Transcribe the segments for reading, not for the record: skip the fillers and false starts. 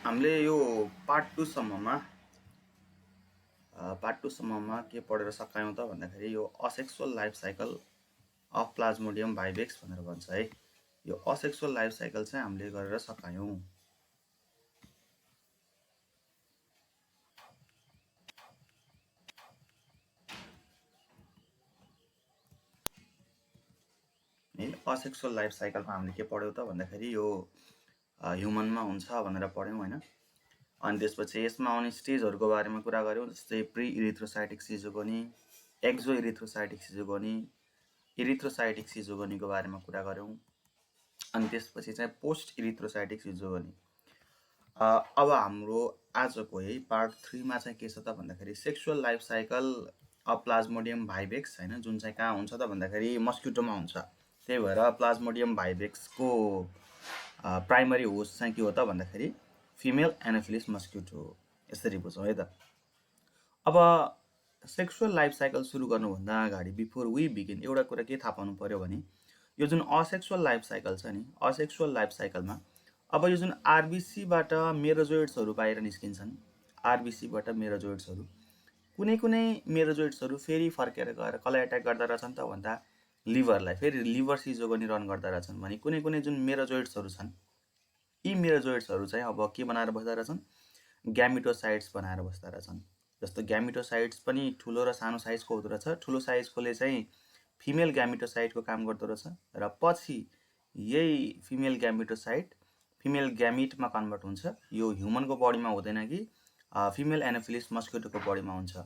हामीले यो पार्ट 2 सम्ममा के पढेर सकायौँ त भन्दाखेरि यो asexual life cycle of plasmodium vivax भनेर भन्छ है। यो असेक्सुअल लाइफ साइकल चाहिँ हामीले गरेर सकायौँ। है असेक्सुअल लाइफ साइकलमा हामीले के पढ्यौँ त भन्दाखेरि यो ह्युमनमा हुन्छ भनेर पढ्यौँ होइन। अनि त्यसपछि यसमा आउने स्टेजहरूको बारेमा कुरा गऱ्यौँ, जस्तै pre erythrocytic schizogony, exo erythrocytic schizogony, erythrocytic सिजोगोनीको बारेमा कुरा गऱ्यौँ। अनि त्यसपछि चाहिँ पोस्ट इरिथ्रोसाइटिक सिजोगोनी। अब हाम्रो आजको है पार्ट 3 मा चाहिँ के छ त भन्दाखेरि sexual life cycle of plasmodium vivax होइन, जुन चाहिँ कहाँ हुन्छ त भन्दाखेरि मस्किटोमा हुन्छ। त्यही भएर प्लाज्मोडियम भाइभेक्सको प्राइमरी होस्ट चाहिँ के हो त भन्दाखेरि फिमेल एनोफिलिस मस्किटो हो। यसरी बुझौँ है त। अब सेक्सुअल लाइफ साइकल सुरु गर्नुभन्दा अगाडि बिफोर वी बिगिन एउटा कुरा के थाहा पाउनु पर्यो भने यो जुन असेक्सुअल लाइफ साइकल छ नि, असेक्सुअल लाइफ साइकलमा अब यो जुन आरबिसीबाट मेरोजोइड्सहरू बाहिर निस्किन्छन्, आरबिसीबाट मेरोजोइड्सहरू कुनै कुनै मेरोजोइड्सहरू फेरि फर्केर गएर कसलाई एट्याक गर्दा रहेछन् त भन्दा लिभरलाई, फेरि लिभर सिजोगोनी रन गर्दा रहेछन् भने कुनै कुनै जुन मेरोजोइड्सहरू छन् यी मेरोजोइड्सहरू चाहिँ अब के बनाएर बस्दा रहेछन्, ग्यामिटोसाइट्स बनाएर बस्दा रहेछन्। जस्तो ग्यामिटोसाइट्स पनि ठुलो र सानो साइजको हुँदो रहेछ। ठुलो साइजकोले चाहिँ फिमेल ग्यामिटोसाइटको काम गर्दो रहेछ र पछि यही फिमेल ग्यामिटोसाइट फिमेल ग्यामिटमा कन्भर्ट हुन्छ। यो ह्युमनको बडीमा हुँदैन कि फिमेल एनोफिलिस मस्किटोको बडीमा हुन्छ।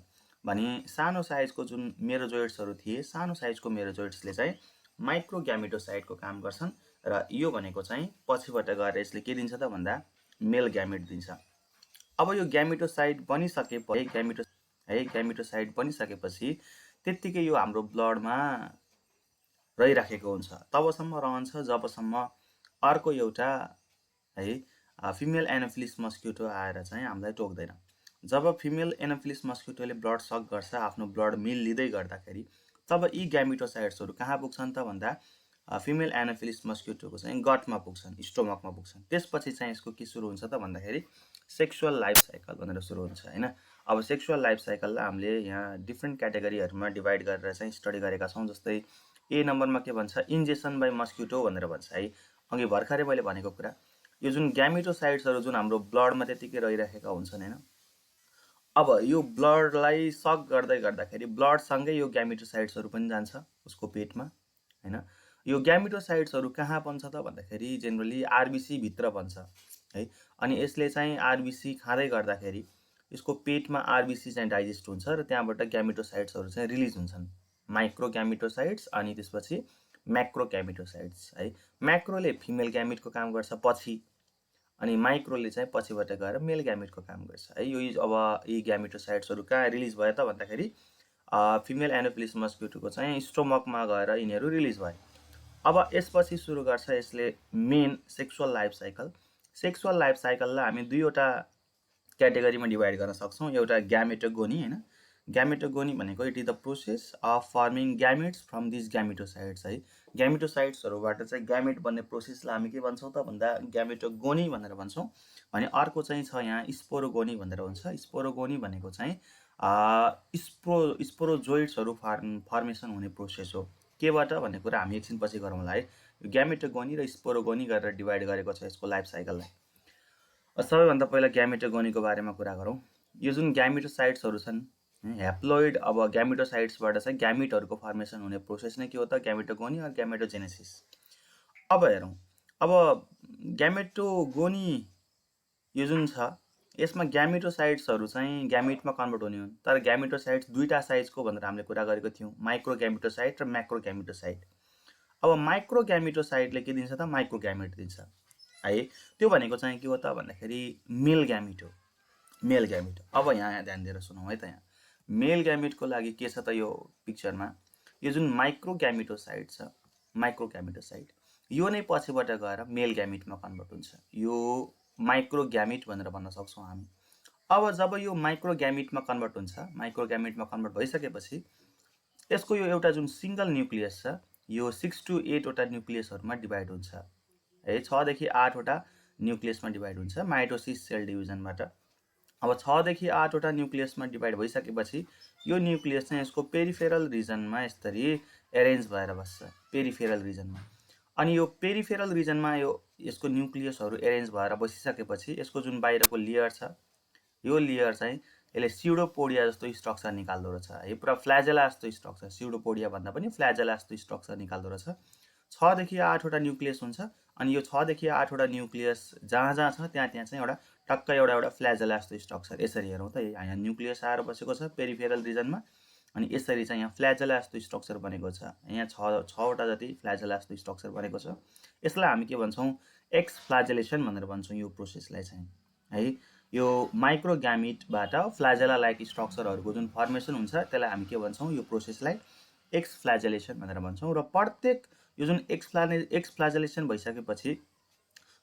भने सानो साइजको जुन मेरोजोइड्सहरू थिए, सानो साइजको मेरोजोइड्सले चाहिँ माइक्रो ग्यामिटोसाइटको काम गर्छन् र यो भनेको चाहिँ पछिबाट गएर यसले के दिन्छ त भन्दा मेल ग्यामिट दिन्छ। अब यो ग्यामिटोसाइट बनिसकेपछि ग्यामिटोसाइट बनिसकेपछि त्यत्तिकै यो हाम्रो ब्लडमा रहिराखेको हुन्छ। तबसम्म रहन्छ जबसम्म अर्को एउटा है फिमेल एनोफिलिस मस्किटो आएर चाहिँ हामीलाई टोक्दैन। जब फिमेल एनोफिलिस मस्किटोले ब्लड सक गर्छ, आफ्नो ब्लड मिल लिँदै गर्दाखेरि तब यी ग्यामिटोसाइट्सहरू कहाँ पुग्छन् त भन्दा फिमेल एनोफिलिस मस्किटोको चाहिँ गटमा पुग्छन्, स्टोमकमा पुग्छन्। त्यसपछि चाहिँ यसको के सुरु हुन्छ त भन्दाखेरि सेक्सुअल लाइफ साइकल भनेर सुरु हुन्छ होइन। अब सेक्सुअल लाइफ साइकललाई हामीले यहाँ डिफ्रेन्ट क्याटेगोरीहरूमा डिभाइड गरेर चाहिँ स्टडी गरेका छौँ। जस्तै ए नम्बरमा के भन्छ, इन्जेक्सन बाई मस्किटो भनेर भन्छ है। अघि भर्खरै मैले भनेको कुरा, यो जुन ग्यामिटोसाइट्सहरू जुन हाम्रो ब्लडमा त्यतिकै रहिरहेका हुन्छन् होइन, अब यो ब्लडलाई सक गर्दाखेरि ब्लडसँगै यो ग्यामिटोसाइट्सहरू पनि जान्छ उसको पेटमा होइन। यो ग्यामिटोसाइट्सहरू कहाँ बन्छ त भन्दाखेरि जेनरली आरबिसी भित्र बन्छ है। अनि यसले चाहिँ आरबिसी खाँदै गर्दाखेरि यसको पेटमा आरबिसी चाहिँ डाइजेस्ट हुन्छ र त्यहाँबाट ग्यामिटोसाइट्सहरू चाहिँ रिलिज हुन्छन्, माइक्रो ग्यामिटोसाइट्स अनि त्यसपछि म्याक्रो ग्यामिटोसाइट्स है। म्याक्रोले फिमेल ग्यामिटको काम गर्छ पछि, अनि माइक्रोले चाहिँ पछिबाट गएर मेल ग्यामिटको काम गर्छ है। यो अब यी ग्यामिटोसाइट्सहरू कहाँ रिलिज भयो त भन्दाखेरि फिमेल एनोफिलिस मस्किटोको चाहिँ स्टोमकमा गएर यिनीहरू रिलिज भयो। अब यसपछि सुरु गर्छ यसले main sexual life cycle. Sexual life साइकललाई हामी दुईवटा क्याटेगोरीमा डिभाइड गर्न सक्छौँ। एउटा ग्यामेटोगोनी होइन, ग्यामेटोगोनी भनेको it is the process of forming gametes from this gametocytes है। ग्यामिटोसाइट्सहरूबाट चाहिँ ग्यामेट बन्ने प्रोसेसलाई हामी के भन्छौँ त भन्दा ग्यामेटोगोनी भनेर भन्छौँ। भने अर्को चाहिँ छ यहाँ स्पोरोगोनी भनेर हुन्छ। स्पोरोगोनी भनेको चाहिँ स्पोरोजोइड्सहरू फर्मेसन हुने प्रोसेस हो। केबाट भन्ने कुरा हामी एकछिन पछि गरौँला है। ग्यामेटोगोनी र स्पोरोगोनी गरेर डिभाइड गरेको छ यसको लाइफ साइकललाई। सबैभन्दा पहिला ग्यामेटोगोनीको बारेमा कुरा गरौँ। यो जुन ग्यामिटोसाइट्सहरू छन् ह्याप्लोइड, अब ग्यामिटोसाइट्सबाट चाहिँ ग्यामिटहरूको फर्मेसन हुने प्रोसेस नै के हो त ग्यामेटोगोनी र ग्यामेटोजेनेसिस। अब हेरौँ, अब ग्यामेटोगोनी यो जुन छ यसमा ग्यामिटोसाइट्सहरू चाहिँ ग्यामिटमा कन्भर्ट हुने हुन्। तर ग्यामिटोसाइट्स दुईवटा साइजको भनेर हामीले कुरा गरेको थियौँ, माइक्रो ग्यामिटोसाइट र म्याक्रो ग्यामिटोसाइट। अब माइक्रो ग्यामिटोसाइटले के दिन्छ त माइक्रो ग्यामिट दिन्छ है। त्यो भनेको चाहिँ के हो त भन्दाखेरि मेल ग्यामिट हो, मेल ग्यामिट। अब यहाँ ध्यान दिएर सुनौँ है त। यहाँ मेल ग्यामिटको लागि के छ त यो पिक्चरमा, यो जुन माइक्रो ग्यामिटोसाइट छ, माइक्रो ग्यामिटोसाइट यो नै पछिबाट गएर मेल ग्यामिटमा कन्भर्ट हुन्छ। यो माइक्रो ग्यामिट भनेर भन्न सक्छौँ हामी। अब जब यो माइक्रो ग्यामिटमा कन्भर्ट हुन्छ, माइक्रो ग्यामिटमा कन्भर्ट भइसकेपछि यसको यो एउटा जुन सिङ्गल न्युक्लियस छ यो 6 to 8 वटा न्युक्लियसहरूमा डिभाइड हुन्छ है। 6 देखि 8 वटा न्युक्लियसमा डिभाइड हुन्छ माइटोसिस सेल डिभिजनबाट। अब 6 देखि 8 वटा न्युक्लियसमा डिभाइड भइसकेपछि यो न्युक्लियस चाहिँ यसको पेरिफेरल रिजनमा यसरी एरेन्ज भएर बस्छ पेरिफेरल रिजनमा। अनि यो पेरिफेरल रिजनमा यसको न्युक्लियसहरू एरेन्ज भएर बसिसकेपछि यसको जुन बाहिरको लेयर छ यो लेयर चाहिँ यसले स्युडोपोडिया जस्तो स्ट्रक्चर निकाल्दो रहेछ है। पुरा फ्ल्याजेला जस्तो स्ट्रक्चर, स्युडोपोडिया भन्दा पनि फ्ल्याजेला जस्तो स्ट्रक्चर निकाल्दो रहेछ। 6 देखि 8 वटा न्युक्लियस हुन्छ अनि यो 6 देखि 8 वटा न्युक्लियस जहाँ जहाँ छ त्यहाँ चाहिँ एउटा टक्क एउटा फ्ल्याजेला जस्तो स्ट्रक्चर। यसरी हेरौँ त, यहाँ न्युक्लियस आएर बसेको छ पेरिफेरल रिजनमा अनि यसरी चाहिँ यहाँ फ्ल्याजेला जस्तो स्ट्रक्चर बनेको छ। यहाँ 6 वटा जति फ्ल्याजेला जस्तो स्ट्रक्चर बनेको छ। यसलाई हामी के भन्छौँ, एक्स फ्ल्याजेलेसन भनेर भन्छौँ यो प्रोसेसलाई चाहिँ है। यो माइक्रोग्यामिटबाट फ्ल्याजेला लाइक स्ट्रक्चरहरूको जुन फर्मेसन हुन्छ त्यसलाई हामी के भन्छौँ, यो प्रोसेसलाई एक्स फ्ल्याजेलेसन भनेर भन्छौँ। र प्रत्येक यो जुन एक्स फ्ल्याजेलेसन भइसकेपछि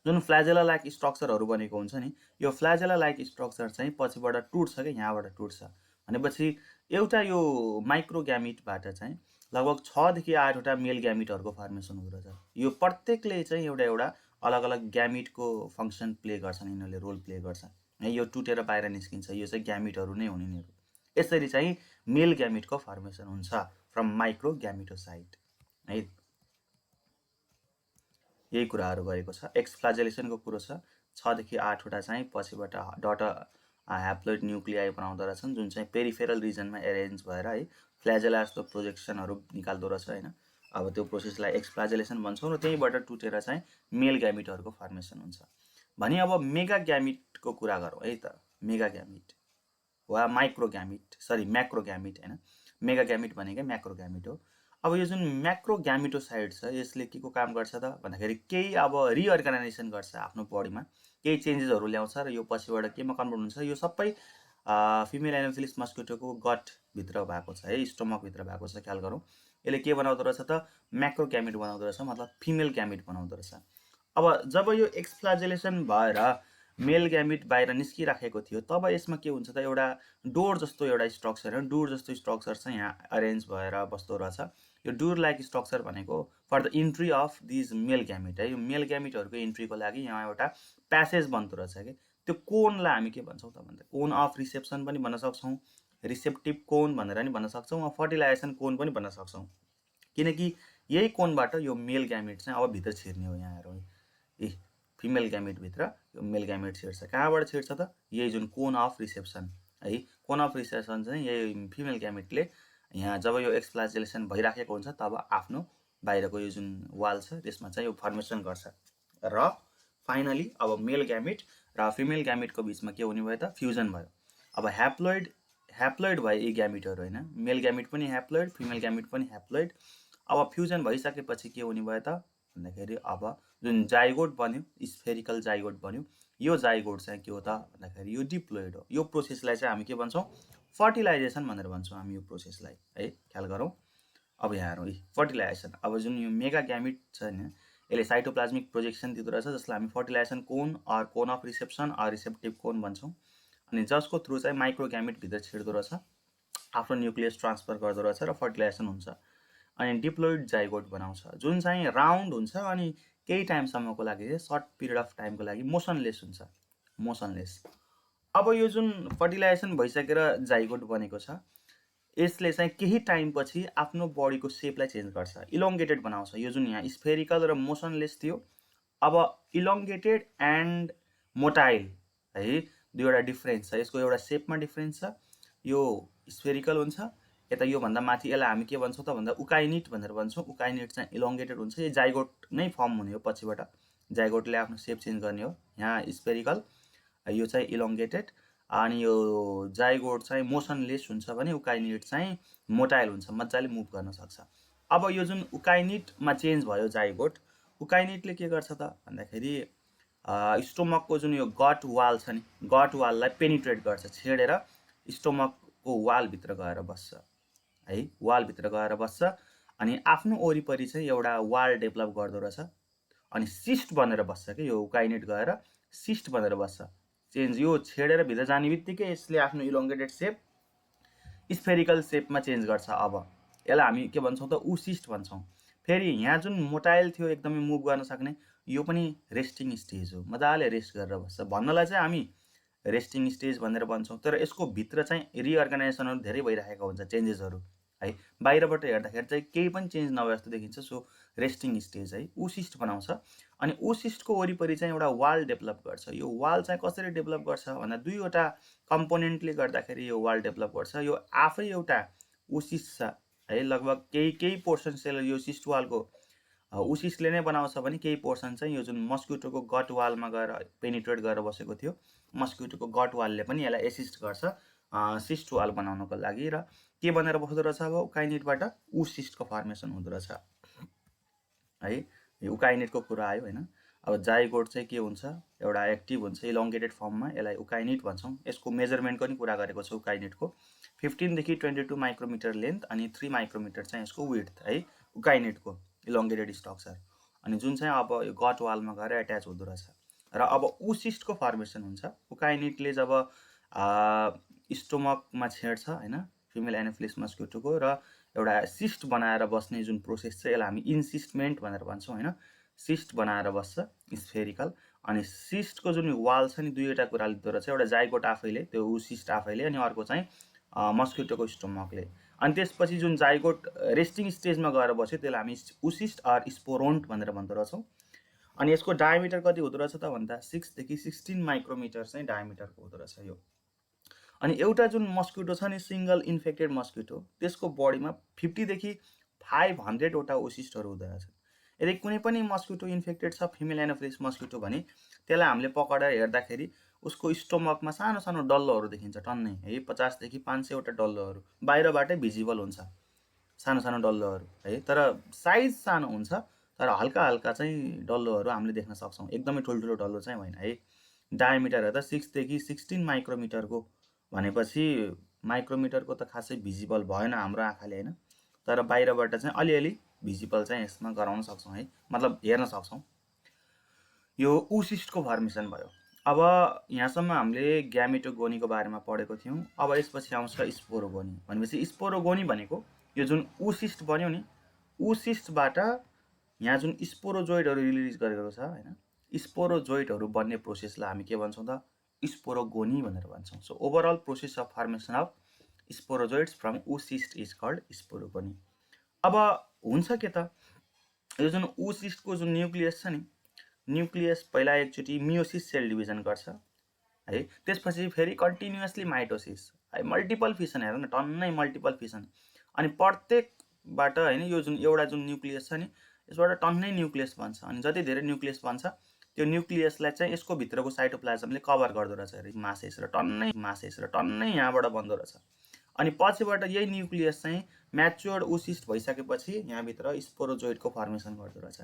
जुन फ्ल्याजेला लाइक स्ट्रक्चरहरू बनेको हुन्छ नि, यो फ्ल्याजेला लाइक स्ट्रक्चर चाहिँ पछिबाट टुट्छ कि यहाँबाट टुट्छ भनेपछि एउटा यो माइक्रोग्यामिटबाट चाहिँ लगभग 6 देखि 8 वटा मेल ग्यामिटहरूको फर्मेसन हुँदो रहेछ। यो प्रत्येकले चाहिँ एउटा अलग अलग ग्यामिटको फङ्सन प्ले गर्छन्, यिनीहरूले रोल प्ले गर्छन् है। यो टुटेर बाहिर निस्किन्छ, यो चाहिँ ग्यामिटहरू नै हुन् यिनीहरू। यसरी चाहिँ मेल ग्यामिटको फर्मेसन हुन्छ फ्रम माइक्रोग्यामिटोसाइट है। यही कुराहरू गरेको छ। एक्स फ्ल्याजेलेसनको कुरो छ। 6 देखि 8 वटा चाहिँ पछिबाट डटर ह्याप्लोइड न्युक्लियाई बनाउँदो रहेछन् जुन चाहिँ पेरिफेरल रिजनमा एरेन्ज भएर है फ्ल्याजेला जस्तो प्रोजेक्सनहरू निकाल्दो रहेछ होइन। अब त्यो प्रोसेसलाई एक्स फ्ल्याजेलेसन भन्छौँ र त्यहीँबाट टुटेर चाहिँ मेल ग्यामिटहरूको फर्मेसन हुन्छ भने। अब मेगा ग्यामिटको कुरा गरौँ है त। मेगा ग्यामिट वा माइक्रोग्यामिट, सरी म्याक्रोग्यामिट होइन, मेगा ग्यामिट भनेकै म्याक्रोग्यामिट हो। अब यो जुन म्याक्रोग्यामिटोसाइड छ यसले के को काम गर्छ त भन्दाखेरि केही अब रिअर्गनाइजेसन गर्छ आफ्नो बडीमा, केही चेन्जेसहरू ल्याउँछ र यो पछिबाट केमा कन्भर्ट हुन्छ। यो सबै फिमेल एनोफिलिस मस्किटोको गटभित्र भएको छ है, स्टोमकभित्र भएको छ, ख्याल गरौँ। यसले के बनाउँदो रहेछ त, म्याक्रोग्यामिट बनाउँदो रहेछ, मतलब फिमेल ग्यामिट बनाउँदो रहेछ। अब जब यो एक्सफ्ल्याजेलेसन भएर मेल ग्यामिट बाहिर निस्किराखेको थियो तब यसमा के हुन्छ त, एउटा डोर जस्तो एउटा स्ट्रक्चर, डोर जस्तो स्ट्रक्चर चाहिँ यहाँ अरेन्ज भएर बस्दो रहेछ। यो डोर लाइक स्ट्रक्चर भनेको for the entry of these male gamete है। यो मेल ग्यामिटहरूको इन्ट्रीको लागि यहाँ एउटा प्यासेज बन्दो रहेछ कि त्यो कोनलाई हामी के भन्छौँ त भन्दा कोन अफ रिसेप्सन पनि भन्न सक्छौँ, रिसेप्टिभ कोन भनेर पनि भन्न सक्छौँ, फर्टिलाइजेसन कोन पनि भन्न सक्छौँ। किनकि यही कोनबाट यो मेल ग्यामिट चाहिँ अब भित्र छिर्ने हो। यहाँ हेरौँ, ए फिमेल ग्यामिटभित्र यो मेल ग्यामिट छिर्छ। कहाँबाट छिर्छ त, यही जुन कोन अफ रिसेप्सन है। कोन अफ रिसेप्सन चाहिँ यही फिमेल ग्यामिटले यहाँ जब यो एक्सफ्ल्याजेलेसन भइराखेको हुन्छ तब आफ्नो बाहिरको यो जुन वाल छ त्यसमा चाहिँ यो फर्मेसन गर्छ र फाइनली अब मेल ग्यामिट र फिमेल ग्यामिटको बिचमा के हुने भयो त, फ्युजन भयो। अब ह्याप्लोइड भयो यी ग्यामिटहरू होइन, मेल ग्यामिट पनि ह्याप्लोइड, फिमेल ग्यामिट पनि ह्याप्लोइड। अब फ्युजन भइसकेपछि के हुने भयो त भन्दाखेरि अब जुन जाइगोट बन्यो, स्फेरिकल जाइगोट बन्यो, यो जाइगोट चाहिँ के हो त भन्दाखेरि यो डिप्लोइड हो। यो प्रोसेसलाई चाहिँ हामी के भन्छौँ, फर्टिलाइजेसन भनेर भन्छौँ हामी यो प्रोसेसलाई है, ख्याल गरौँ। अब यहाँ हेरौँ फर्टिलाइजेसन। अब जुन यो मेगा ग्यामिट छ नि यसले साइटोप्लाज्मिक प्रोजेक्सन दिँदो रहेछ जसलाई हामी fertilisation cone or cone of reception or receptive cone भन्छौँ। अनि जसको थ्रु चाहिँ माइक्रोग्यामिटभित्र छिर्दो रहेछ, आफ्नो न्युक्लियस ट्रान्सफर गर्दो रहेछ र फर्टिलाइजेसन हुन्छ। अनि डिप्लोइड जाइगोट बनाउँछ जुन चाहिँ राउन्ड हुन्छ अनि केही टाइमसम्मको लागि चाहिँ सर्ट पिरियड अफ टाइमको लागि मोसनलेस हुन्छ, मोसनलेस। अब यो जुन फर्टिलाइजेसन भइसकेर जाइगोट बनेको छ यसले चाहिँ केही टाइमपछि आफ्नो बडीको सेपलाई चेन्ज गर्छ, इलोङ्गेटेड बनाउँछ। यो जुन यहाँ स्फेरिकल र मोसनलेस थियो अब इलोङ्गेटेड एन्ड मोटाइल है, दुईवटा डिफ्रेन्स छ। यसको एउटा सेपमा डिफ्रेन्स छ, यो स्फेरिकल हुन्छ यता योभन्दा माथि यसलाई हामी के भन्छौँ त भन्दा उकाइनिट भनेर भन्छौँ। उकाइनिट चाहिँ इलोङ्गेटेड हुन्छ, यो जाइगोट नै फर्म हुने हो पछिबाट, जाइगोटले आफ्नो सेप चेन्ज गर्ने हो। यहाँ स्फेरिकल, यो चाहिँ इलोङ्गेटेड अनि यो जाइगोट चाहिँ मोसनलेस हुन्छ भने उकाइनिट चाहिँ मोटाइल हुन्छ, मजाले मुभ गर्न सक्छ। अब यो जुन उकाइनिटमा चेन्ज भयो जाइगोट, उकाइनिटले के गर्छ त भन्दाखेरि स्टोमकको जुन यो गट वाल छ नि, गट वाललाई पेनिट्रेट गर्छ, छेडेर स्टोमकको वालभित्र गएर बस्छ है, वालभित्र गएर बस्छ अनि आफ्नो वरिपरि चाहिँ एउटा वाल डेभलप गर्दो रहेछ अनि सिस्ट बनेर बस्छ कि यो उकाइनिट गएर सिस्ट बनेर बस्छ। चेन्ज यो छेडेर भित्र जाने बित्तिकै यसले आफ्नो इलोङ्गेटेड सेप स्फेरिकल सेपमा चेन्ज गर्छ। अब यसलाई हामी के भन्छौँ त उसिस्ट भन्छौँ। फेरि यहाँ जुन मोटाइल थियो एकदमै मुभ गर्न सक्ने यो पनि रेस्टिङ स्टेज हो, मजाले रेस्ट गरेर बस्छ। भन्नलाई चाहिँ हामी रेस्टिङ स्टेज भनेर भन्छौँ, तर यसको भित्र चाहिँ रिअर्गनाइजेसनहरू धेरै भइरहेको हुन्छ, चेन्जेसहरू है। बाहिरबाट हेर्दाखेरि चाहिँ केही पनि चेन्ज नभए जस्तो देखिन्छ। सो रेस्टिङ स्टेज है, ऊसिस्ट बनाउँछ। अनि ऊसिस्टको वरिपरि चाहिँ एउटा वाल डेभलप गर्छ। यो वाल चाहिँ कसरी डेभलप गर्छ भन्दा दुईवटा कम्पोनेन्टले गर्दाखेरि यो वाल डेभलप गर्छ। यो आफै एउटा ऊसिस्ट छ है, लगभग केही पोर्सन सेल यो सिस्ट वालको ऊसिस्टले नै बनाउँछ भने केही पोर्सन चाहिँ यो जुन मस्क्युटोको गट वालमा गएर पेनिट्रेट गरेर बसेको थियो, मस्क्युटोको गट वालले पनि यसलाई एसिस्ट गर्छ सिस्ट वाल बनाउनको लागि। र के बनेर बस्दो रहेछ अब उकाइनेटबाट ऊसिस्टको फर्मेसन हुँदो रहेछ है। यो उकाइनेटको कुरा आयो होइन। अब जाइगोट चाहिँ के हुन्छ, एउटा एक्टिभ हुन्छ इलोङ्गेटेड फर्ममा, यसलाई उकाइनेट भन्छौँ। यसको मेजरमेन्टको नि कुरा गरेको छ उकाइनेटको। 15 देखि 22 माइक्रोमिटर लेन्थ अनि 3 माइक्रोमिटर चाहिँ यसको विड्थ है उकाइनेटको इलोङ्गेटेड स्ट्रक्चर। अनि जुन चाहिँ अब यो गट वालमा गएर एट्याच हुँदो रहेछ। र अब ऊसिस्टको फर्मेसन हुन्छ। उकाइनेटले जब स्टोमकमा छेड्छ होइन फिमेल एनोफिलिस मस्क्युटोको, र एउटा सिस्ट बनाएर बस्ने जुन प्रोसेस छ यसलाई हामी इन्सिस्टमेन्ट भनेर भन्छौँ होइन। सिस्ट बनाएर बस्छ स्फेरिकल। अनि सिस्टको जुन वाल छ नि दुईवटा कुरा लिँदो रहेछ, एउटा जाइगोट आफैले, त्यो ऊसिस्ट आफैले, अनि अर्को चाहिँ मस्क्युटोको स्टोमकले। अनि त्यसपछि जुन जाइगोट रेस्टिङ स्टेजमा गएर बस्यो त्यसलाई हामी ऊसिस्ट अर स्पोरोन्ट भनेर भन्दो रहेछौँ। अनि यसको डायमिटर कति हुँदो रहेछ त भन्दा 6 देखि 16 माइक्रोमिटर चाहिँ डायमिटरको हुँदो रहेछ यो। अनि एउटा जुन मस्क्युटो छ नि सिङ्गल इन्फेक्टेड मस्क्युटो, त्यसको बडीमा 50 देखि 500 वटा ओसिस्टहरू हुँदो रहेछ। यदि कुनै पनि मस्क्युटो इन्फेक्टेड छ फिमेल एनोफिलिस मस्क्युटो भने त्यसलाई हामीले पकडेर हेर्दाखेरि उसको स्टोमकमा सानो सानो डल्लोहरू देखिन्छ टन्नै है, 50 देखि 500 वटा डल्लोहरू बाहिरबाटै भिजिबल हुन्छ, सानो सानो डल्लोहरू है। तर साइज सानो हुन्छ, तर हल्का हल्का चाहिँ डल्लोहरू हामीले देख्न सक्छौँ, एकदमै ठुल्ठुलो डल्लो चाहिँ होइन है। डायमिटर हेर्दा 6 देखि 16 माइक्रोमिटरको भनेपछि माइक्रोमिटरको त खासै भिजिबल भएन हाम्रो आँखाले होइन, तर बाहिरबाट चाहिँ अलिअलि भिजिबल चाहिँ यसमा गराउन सक्छौँ है, मतलब हेर्न सक्छौँ। यो ऊसिस्टको फर्मेसन भयो। अब यहाँसम्म हामीले ग्यामेटोगोनीको बारेमा पढेको थियौँ। अब यसपछि आउँछ स्पोरोगोनी। भनेपछि स्पोरोगोनी भनेको यो जुन ऊसिस्ट बन्यो नि, ऊसिस्टबाट यहाँ जुन स्पोरोजोइडहरू रिलिज गरेको छ होइन, स्पोरोजोइडहरू बन्ने प्रोसेसलाई हामी के भन्छौँ त स्पोरोगोनी भनेर भन्छौँ। So overall process of formation of sporozoites from oocyst is called sporogony. अब हुन्छ के त, यो जुन ऊसिस्टको जुन न्युक्लियस छ नि, न्युक्लियस पहिला एकचोटि मियोसिस सेल डिभिजन गर्छ है, त्यसपछि फेरि कन्टिन्युअसली माइटोसिस है, मल्टिपल फिसन हेर न, टन्नै मल्टिपल फिसन। अनि प्रत्येकबाट होइन यो जुन एउटा जुन न्युक्लियस छ नि यसबाट टन्नै न्युक्लियस बन्छ। अनि जति धेरै न्युक्लियस बन्छ त्यो न्युक्लियसलाई चाहिँ यसको भित्रको साइटोप्लाज्मले कभर गर्दो रहेछ अरे, मासेस र टन्नै यहाँबाट बन्दो रहेछ। अनि पछिबाट यही न्युक्लियस चाहिँ म्याच्योर्ड ऊसिस्ट भइसकेपछि यहाँभित्र स्पोरोजोइडको फर्मेसन गर्दो रहेछ।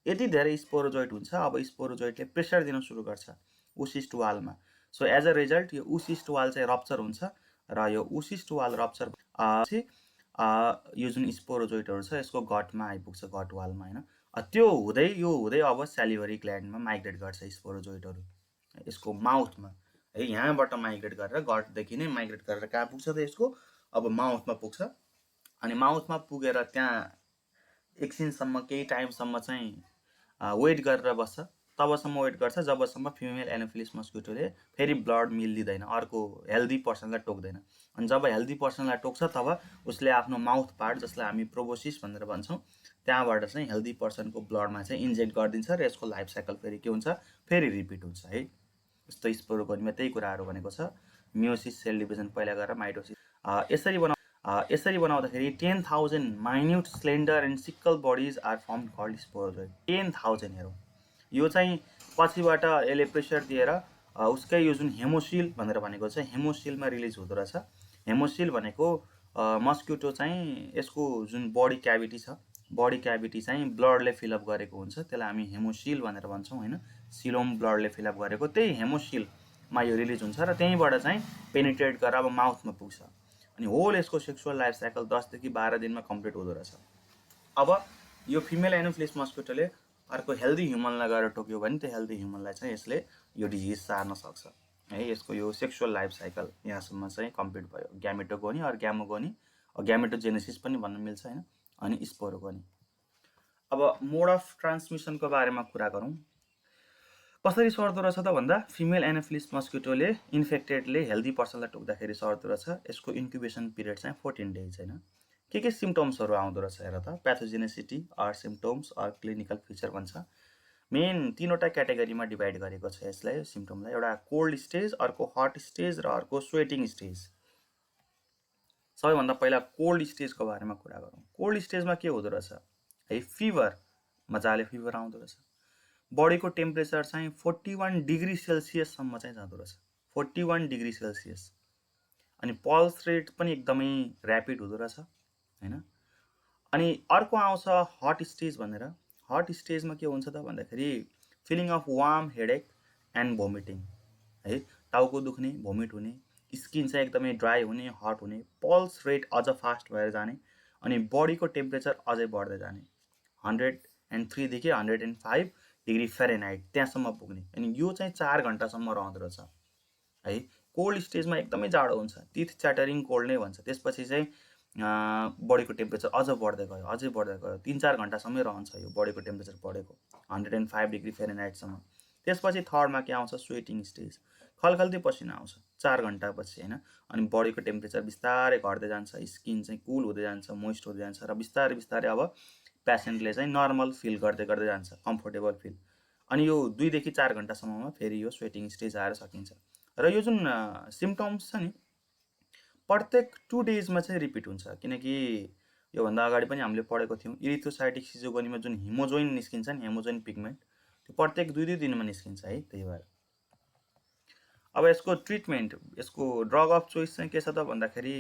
यति धेरै स्पोरोजोइड हुन्छ, अब स्पोरोजोइडले प्रेसर दिन सुरु गर्छ ऊसिस्ट वालमा। सो एज अ रिजल्ट यो ऊसिस्ट वाल चाहिँ रप्चर हुन्छ, र यो ऊसिस्ट वाल रप्चर पछि यो जुन स्पोरोजोइडहरू छ यसको गटमा आइपुग्छ, गट वालमा होइन। त्यो हुँदै अब स्यालिभरी ग्ल्यान्डमा माइग्रेट गर्छ स्पोरोजोइडहरू यसको माउथमा है, यहाँबाट माइग्रेट गरेर गटदेखि नै माइग्रेट गरेर कहाँ पुग्छ त यसको अब माउथमा पुग्छ। अनि माउथमा पुगेर त्यहाँ एकछिनसम्म केही टाइमसम्म चाहिँ वेट गरेर बस्छ। तबसम्म वेट गर्छ जबसम्म फिमेल एनोफिलिस मस्क्युटोले फेरि ब्लड मिल्दिँदैन, अर्को हेल्दी पर्सनलाई टोक्दैन। अनि जब हेल्दी पर्सनलाई टोक्छ तब उसले आफ्नो माउथ पार्ट जसलाई हामी प्रोबोसिस भनेर भन्छौँ त्यहाँबाट चाहिँ हेल्दी पर्सनको ब्लडमा चाहिँ इन्जेक्ट गरिदिन्छ, र यसको लाइफ साइकल फेरि के हुन्छ, फेरि रिपिट हुन्छ है। यस्तो स्पोरोगोनीमा त्यही कुराहरू भनेको छ। मियोसिस सेल डिभिजन पहिला गरेर माइटोसिस। यसरी बनाउँदाखेरि 10,000 minute slender and sickle bodies are form called sporozoite. 10,000 हेरौँ, यो चाहिँ पछिबाट यसले प्रेसर दिएर उसकै यो जुन हेमोसिल भनेर भनेको छ हेमोसिलमा रिलिज हुँदो रहेछ। हेमोसिल भनेको मस्क्युटो चाहिँ यसको जुन बडी क्याभिटी छ, बडी क्याभिटी चाहिँ ब्लडले फिलअप गरेको हुन्छ, त्यसलाई हामी हेमोसिल भनेर भन्छौँ होइन। सिलोम ब्लडले फिलअप गरेको त्यही हेमोसिलमा यो रिलिज हुन्छ, र त्यहीँबाट चाहिँ पेनिट्रेट गरेर अब माउथमा पुग्छ। अनि होल यसको सेक्सुअल लाइफ साइकल 10 देखि 12 दिनमा कम्प्लिट हुँदो रहेछ। अब यो फिमेल एनोफिलिस मस्क्युटोले अर्को हेल्दी ह्युमनलाई गएर टोक्यो भने त्यो हेल्दी ह्युमनलाई चाहिँ यसले यो डिजिज सार्न सक्छ है। यसको यो सेक्सुअल लाइफ साइकल यहाँसम्म चाहिँ कम्प्लिट भयो। ग्यामेटोगोनी अर ग्यामोगोनी, ग्यामेटोजेनेसिस पनि भन्न मिल्छ होइन, अनि स्पोरोगोनी। अब मोड अफ ट्रान्समिसनको बारेमा कुरा गरौँ। कसरी सर्दो रहेछ त भन्दा फिमेल एनाफिलिस मस्किटोले इन्फेक्टेडले हेल्दी पर्सनलाई टोक्दाखेरि सर्दो रहेछ। यसको इन्क्युबेसन पिरियड चाहिँ 14 डेज होइन। के सिम्टम्सहरू आउँदो रहेछ हेर त, pathogenicity or symptoms or clinical feature भन्छ। मेन 3वटा क्याटेगोरीमा डिभाइड गरेको छ यसलाई, सिम्टमलाई। एउटा कोल्ड स्टेज, अर्को हट स्टेज र अर्को स्वेटिङ स्टेज। सबैभन्दा पहिला कोल्ड स्टेजको बारेमा कुरा गरौँ। कोल्ड स्टेजमा के हुँदो रहेछ है, फिभर, मजाले फिभर आउँदो रहेछ। बडीको टेम्परेचर चाहिँ 41 डिग्री सेल्सियससम्म चाहिँ जाँदो रहेछ, 41 डिग्री सेल्सियस। अनि पल्स रेट पनि एकदमै ऱ्यापिड हुँदो रहेछ होइन। अनि अर्को आउँछ हट स्टेज भनेर। हट स्टेजमा के हुन्छ त भन्दाखेरि feeling of warm headache and vomiting है, टाउको दुख्ने, भोमिट हुने, स्किन चाहिँ एकदमै ड्राई हुने, हट हुने, पल्स रेट अझ फास्ट भएर जाने, अनि बडीको टेम्परेचर अझै बढ्दै जाने, 103 देखि 105 डिग्री फेरेनहाइट त्यहाँसम्म पुग्ने। अनि यो चाहिँ 4 घन्टासम्म रहँदो रहेछ है। कोल्ड स्टेजमा एकदमै जाडो हुन्छ, टिथ च्याटरिङ कोल्ड नै भन्छ। त्यसपछि चाहिँ बडीको टेम्परेचर अझ बढ्दै गयो, अझै बढ्दै गयो, 3-4 घन्टासम्मै रहन्छ यो बडीको टेम्परेचर बढेको, 105 डिग्री फेरेनहाइटसम्म। त्यसपछि थर्डमा के आउँछ, स्वेटिङ स्टेज। खलखल्ती पसिना आउँछ 4 घन्टापछि होइन। अनि बडीको टेम्परेचर बिस्तारै घट्दै जान्छ, स्किन चाहिँ कुल हुँदै जान्छ, मोइस्ट हुँदै जान्छ, र बिस्तारै बिस्तारै अब पेसेन्टले चाहिँ नर्मल फिल गर्दै गर्दै जान्छ, कम्फोर्टेबल फिल। अनि यो 2 देखि 4 घन्टासम्ममा फेरि यो स्वेटिङ स्टेज आएर सकिन्छ। र यो जुन सिम्टम्स छ नि, प्रत्येक 2 डेजमा चाहिँ रिपिट हुन्छ। किनकि योभन्दा अगाडि पनि हामीले पढेको थियौँ, इरिथ्रोसाइटिक सिजोगोनीमा जुन हिमोजोइन निस्किन्छ नि, हिमोजोइन पिगमेन्ट, त्यो प्रत्येक 2-2 दिनमा निस्किन्छ है, त्यही भएर। अब यसको ट्रिटमेन्ट, यसको ड्रग अफ चोइस चाहिँ के छ त भन्दाखेरि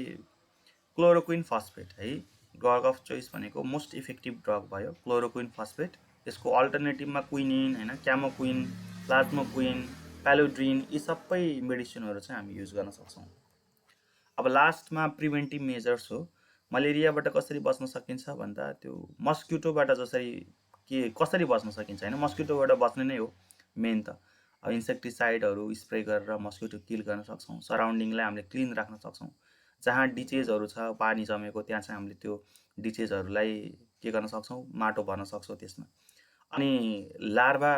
क्लोरोक्विन फस्फेट है। ड्रग अफ चोइस भनेको मोस्ट इफेक्टिभ ड्रग भयो क्लोरोक्विन फस्फेट। यसको अल्टरनेटिभमा क्विनिन होइन, क्यामोक्विन, प्लाज्मोक्विन, प्यालोड्रिन, यी सबै मेडिसिनहरू चाहिँ हामी युज गर्न सक्छौँ। अब लास्टमा प्रिभेन्टिभ मेजर्स हो। मलेरियाबाट कसरी बच्न सकिन्छ भन्दा त्यो मस्किटोबाट कसरी बच्न सकिन्छ होइन, मस्किटोबाट बच्ने नै हो मेन त। अब इन्सेक्टिसाइडहरू स्प्रे गरेर मस्किटो किल गर्न सक्छौँ। सराउन्डिङलाई हामीले क्लिन राख्न सक्छौँ। जहाँ डिचेजहरू छ, पानी जमेको, त्यहाँ चाहिँ हामीले त्यो डिचेजहरूलाई के गर्न सक्छौँ, माटो भर्न सक्छौँ त्यसमा। अनि लार्भा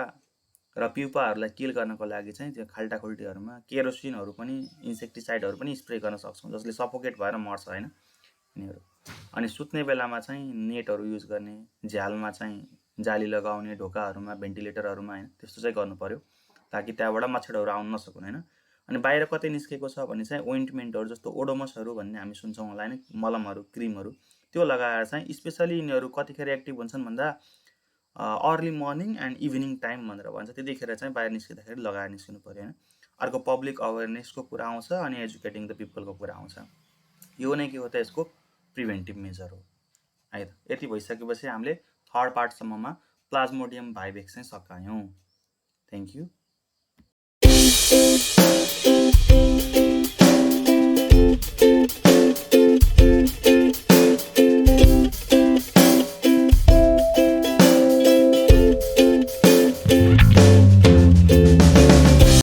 र प्युपाहरूलाई किल गर्नको लागि चाहिँ त्यो खाल्टाखुल्टीहरूमा केरोसिनहरू पनि, इन्सेक्टिसाइडहरू पनि स्प्रे गर्न सक्छौँ, जसले सफोकेट भएर मर्छ होइन यिनीहरू। अनि सुत्ने बेलामा चाहिँ नेटहरू युज गर्ने, झ्यालमा चाहिँ जाली लगाउने, ढोकाहरूमा, भेन्टिलेटरहरूमा होइन, त्यस्तो चाहिँ गर्नु पर्यो ताकि त्यहाँबाट मच्छरहरू आउन नसकुन् होइन। अनि बाहिर कतै निस्केको छ भने चाहिँ ओइन्टमेन्टहरू जस्तो ओडोमसहरू भन्ने हामी सुन्छौँ होला होइन, मलमहरू, क्रिमहरू, त्यो लगाएर चाहिँ, स्पेसली यिनीहरू कतिखेर एक्टिभ हुन्छन् भन्दा early morning and evening time भनेर भन्छ, त्यतिखेर चाहिँ बाहिर निस्किँदाखेरि लगाएर निस्किनु पर्यो होइन। अर्को पब्लिक अवेरनेसको कुरा आउँछ, अनि एजुकेटिङ द पिपलको कुरा आउँछ। यो नै के हो त, यसको प्रिभेन्टिभ मेजर हो है त। यति भइसकेपछि हामीले थर्ड पार्टसम्ममा प्लाज्मोडियम भाइभेक्स चाहिँ सकायौँ। Thank you.